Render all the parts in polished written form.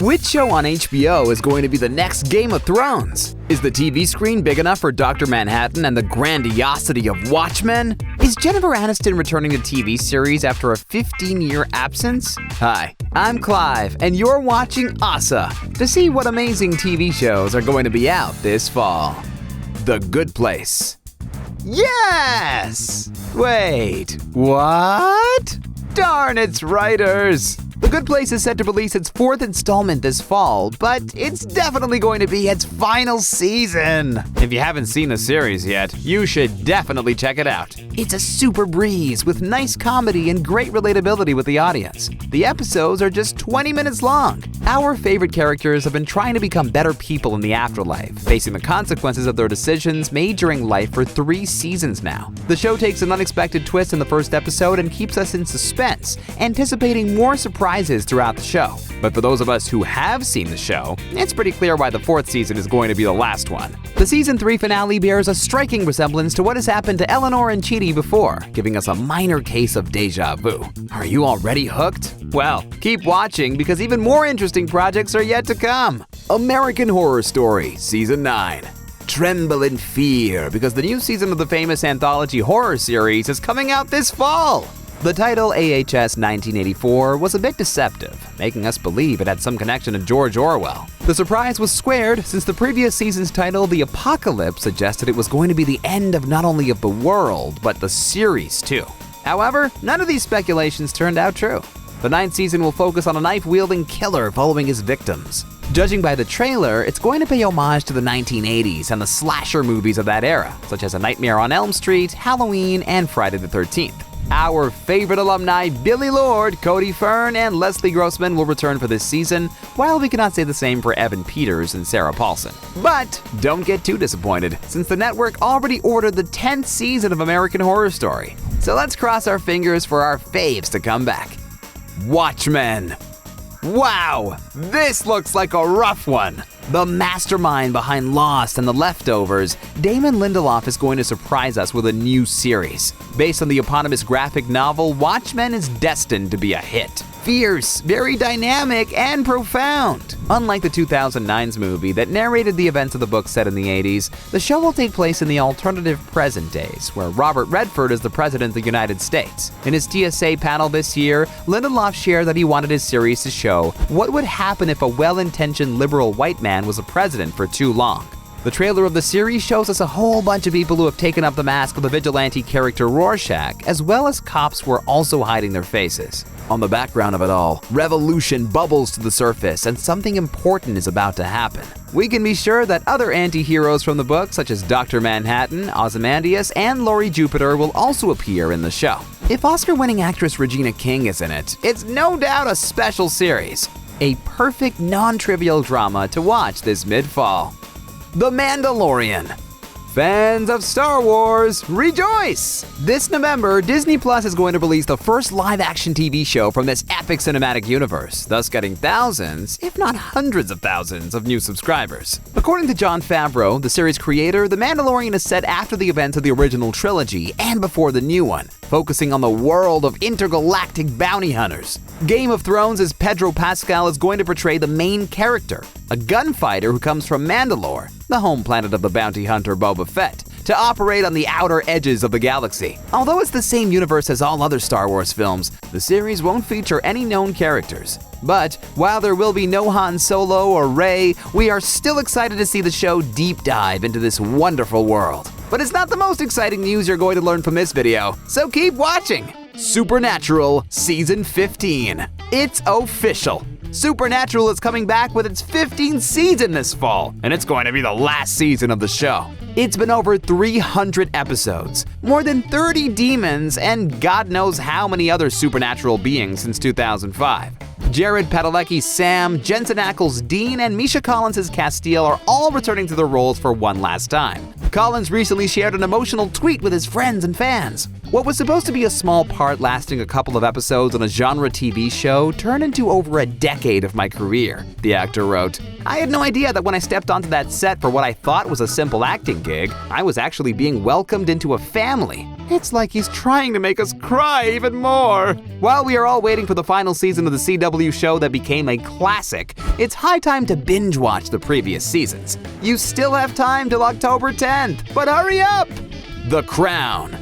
Which show on HBO is going to be the next Game of Thrones? Is the TV screen big enough for Dr. Manhattan and the grandiosity of Watchmen? Is Jennifer Aniston returning to TV series after a 15-year absence? Hi, I'm Clive, and you're watching Ossa'm to see what amazing TV shows are going to be out this fall. The Good Place. Yes! Wait, what? Darn its writers! The Good Place is set to release its fourth installment this fall, but it's definitely going to be its final season. If you haven't seen the series yet, you should definitely check it out. It's a super breeze with nice comedy and great relatability with the audience. The episodes are just 20 minutes long. Our favorite characters have been trying to become better people in the afterlife, facing the consequences of their decisions made during life for 3 seasons now. The show takes an unexpected twist in the first episode and keeps us in suspense, anticipating more surprises throughout the show. But for those of us who have seen the show, it's pretty clear why the 4th season is going to be the last one. The season 3 finale bears a striking resemblance to what has happened to Eleanor and Chidi before, giving us a minor case of deja vu. Are you already hooked? Well, keep watching because even more interesting projects are yet to come. American Horror Story Season 9. Tremble in fear because the new season of the famous anthology horror series is coming out this fall. The title AHS 1984 was a bit deceptive, making us believe it had some connection to George Orwell. The surprise was squared since the previous season's title, The Apocalypse, suggested it was going to be the end of not only of the world, but the series too. However, none of these speculations turned out true. The 9th season will focus on a knife-wielding killer following his victims. Judging by the trailer, it's going to pay homage to the 1980s and the slasher movies of that era, such as A Nightmare on Elm Street, Halloween, and Friday the 13th. Our favorite alumni, Billy Lord, Cody Fern, and Leslie Grossman will return for this season, while we cannot say the same for Evan Peters and Sarah Paulson. But don't get too disappointed, since the network already ordered the 10th season of American Horror Story. So let's cross our fingers for our faves to come back. Watchmen. Wow, this looks like a rough one. The mastermind behind Lost and The Leftovers, Damon Lindelof is going to surprise us with a new series. Based on the eponymous graphic novel, Watchmen is destined to be a hit. Fierce, very dynamic, and profound. Unlike the 2009's movie that narrated the events of the book set in the 80s, the show will take place in the alternative present days, where Robert Redford is the President of the United States. In his TSA panel this year, Lindelof shared that he wanted his series to show what would happen if a well-intentioned liberal white man was a president for too long. The trailer of the series shows us a whole bunch of people who have taken up the mask of the vigilante character Rorschach, as well as cops who are also hiding their faces. On the background of it all, revolution bubbles to the surface and something important is about to happen. We can be sure that other anti-heroes from the book, such as Dr. Manhattan, Ozymandias, and Laurie Jupiter will also appear in the show. If Oscar-winning actress Regina King is in it, it's no doubt a special series. A perfect non-trivial drama to watch this mid-fall. The Mandalorian. Fans of Star Wars, rejoice! This November, Disney Plus is going to release the first live-action TV show from this epic cinematic universe, thus getting thousands, if not hundreds of thousands, of new subscribers. According to Jon Favreau, the series creator, The Mandalorian is set after the events of the original trilogy and before the new one, focusing on the world of intergalactic bounty hunters. Game of Thrones' Pedro Pascal is going to portray the main character, a gunfighter who comes from Mandalore, the home planet of the bounty hunter Boba Fett, to operate on the outer edges of the galaxy. Although it's the same universe as all other Star Wars films, the series won't feature any known characters. But while there will be no Han Solo or Rey, we are still excited to see the show deep dive into this wonderful world. But it's not the most exciting news you're going to learn from this video, so keep watching! Supernatural Season 15. It's official. Supernatural is coming back with its 15th season this fall, and it's going to be the last season of the show. It's been over 300 episodes, more than 30 demons, and God knows how many other supernatural beings since 2005. Jared Padalecki's Sam, Jensen Ackles' Dean, and Misha Collins' Castile are all returning to their roles for one last time. Collins recently shared an emotional tweet with his friends and fans. What was supposed to be a small part lasting a couple of episodes on a genre TV show turned into over a decade of my career, the actor wrote. I had no idea that when I stepped onto that set for what I thought was a simple acting gig, I was actually being welcomed into a family. It's like he's trying to make us cry even more. While we are all waiting for the final season of the CW show that became a classic, it's high time to binge watch the previous seasons. You still have time till October 10th, but hurry up! The Crown.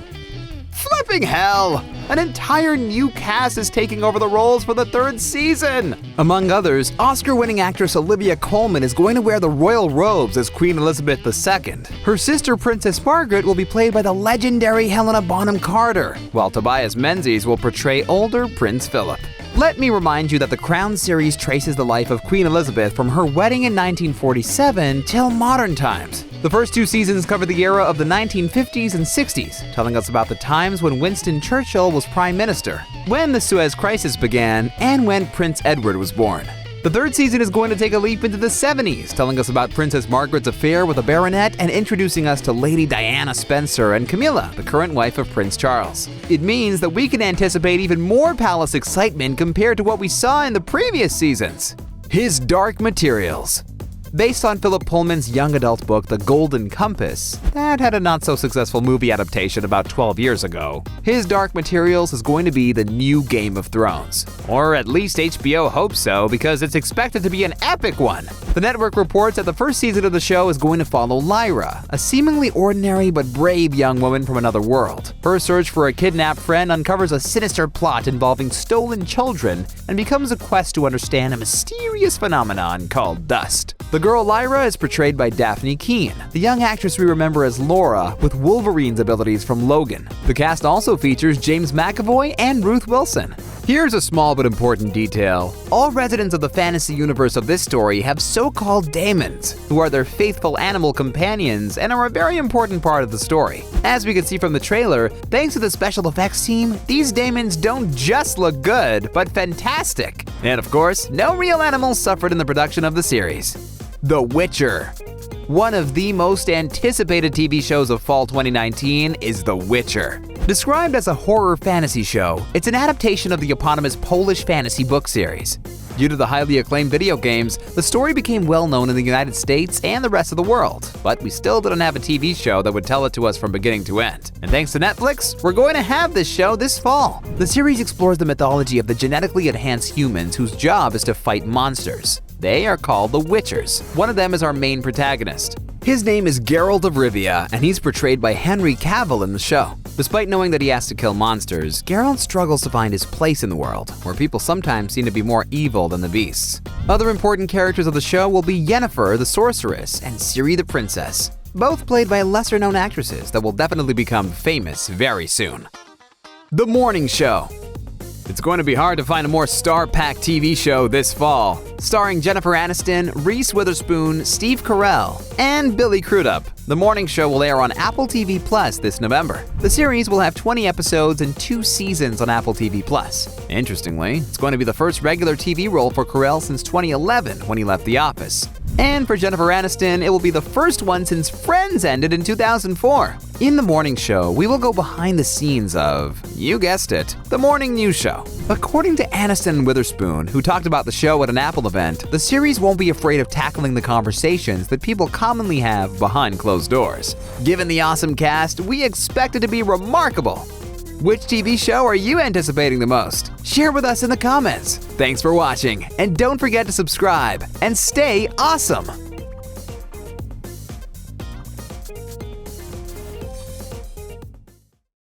Flipping hell! An entire new cast is taking over the roles for the third season! Among others, Oscar-winning actress Olivia Colman is going to wear the royal robes as Queen Elizabeth II. Her sister Princess Margaret will be played by the legendary Helena Bonham Carter, while Tobias Menzies will portray older Prince Philip. Let me remind you that the Crown series traces the life of Queen Elizabeth from her wedding in 1947 till modern times. The first two seasons cover the era of the 1950s and 60s, telling us about the times when Winston Churchill was Prime Minister, when the Suez Crisis began, and when Prince Edward was born. The third season is going to take a leap into the 70s, telling us about Princess Margaret's affair with a baronet and introducing us to Lady Diana Spencer and Camilla, the current wife of Prince Charles. It means that we can anticipate even more palace excitement compared to what we saw in the previous seasons. His Dark Materials. Based on Philip Pullman's young adult book, The Golden Compass, that had a not-so-successful movie adaptation about 12 years ago, His Dark Materials is going to be the new Game of Thrones. Or at least HBO hopes so, because it's expected to be an epic one. The network reports that the first season of the show is going to follow Lyra, a seemingly ordinary but brave young woman from another world. Her search for a kidnapped friend uncovers a sinister plot involving stolen children and becomes a quest to understand a mysterious phenomenon called dust. The girl Lyra is portrayed by Daphne Keane, the young actress we remember as Laura with Wolverine's abilities from Logan. The cast also features James McAvoy and Ruth Wilson. Here's a small but important detail. All residents of the fantasy universe of this story have so-called daemons, who are their faithful animal companions and are a very important part of the story. As we can see from the trailer, thanks to the special effects team, these daemons don't just look good, but fantastic. And of course, no real animals suffered in the production of the series. The Witcher. One of the most anticipated TV shows of fall 2019 is The Witcher. Described as a horror fantasy show, it's an adaptation of the eponymous Polish fantasy book series. Due to the highly acclaimed video games, the story became well known in the United States and the rest of the world, but we still didn't have a TV show that would tell it to us from beginning to end. And thanks to Netflix, we're going to have this show this fall. The series explores the mythology of the genetically enhanced humans whose job is to fight monsters. They are called the Witchers. One of them is our main protagonist. His name is Geralt of Rivia, and he's portrayed by Henry Cavill in the show. Despite knowing that he has to kill monsters, Geralt struggles to find his place in the world, where people sometimes seem to be more evil than the beasts. Other important characters of the show will be Yennefer the Sorceress and Ciri the Princess, both played by lesser-known actresses that will definitely become famous very soon. The Morning Show. It's going to be hard to find a more star-packed TV show this fall. Starring Jennifer Aniston, Reese Witherspoon, Steve Carell, and Billy Crudup, The Morning Show will air on Apple TV Plus this November. The series will have 20 episodes and 2 seasons on Apple TV Plus. Interestingly, it's going to be the first regular TV role for Carell since 2011 when he left The Office. And for Jennifer Aniston, it will be the first one since Friends ended in 2004. In The Morning Show, we will go behind the scenes of, you guessed it, the morning news show. According to Aniston and Witherspoon, who talked about the show at an Apple event, the series won't be afraid of tackling the conversations that people commonly have behind closed doors. Given the awesome cast, we expect it to be remarkable. Which TV show are you anticipating the most? Share with us in the comments. Thanks for watching, and don't forget to subscribe and stay awesome!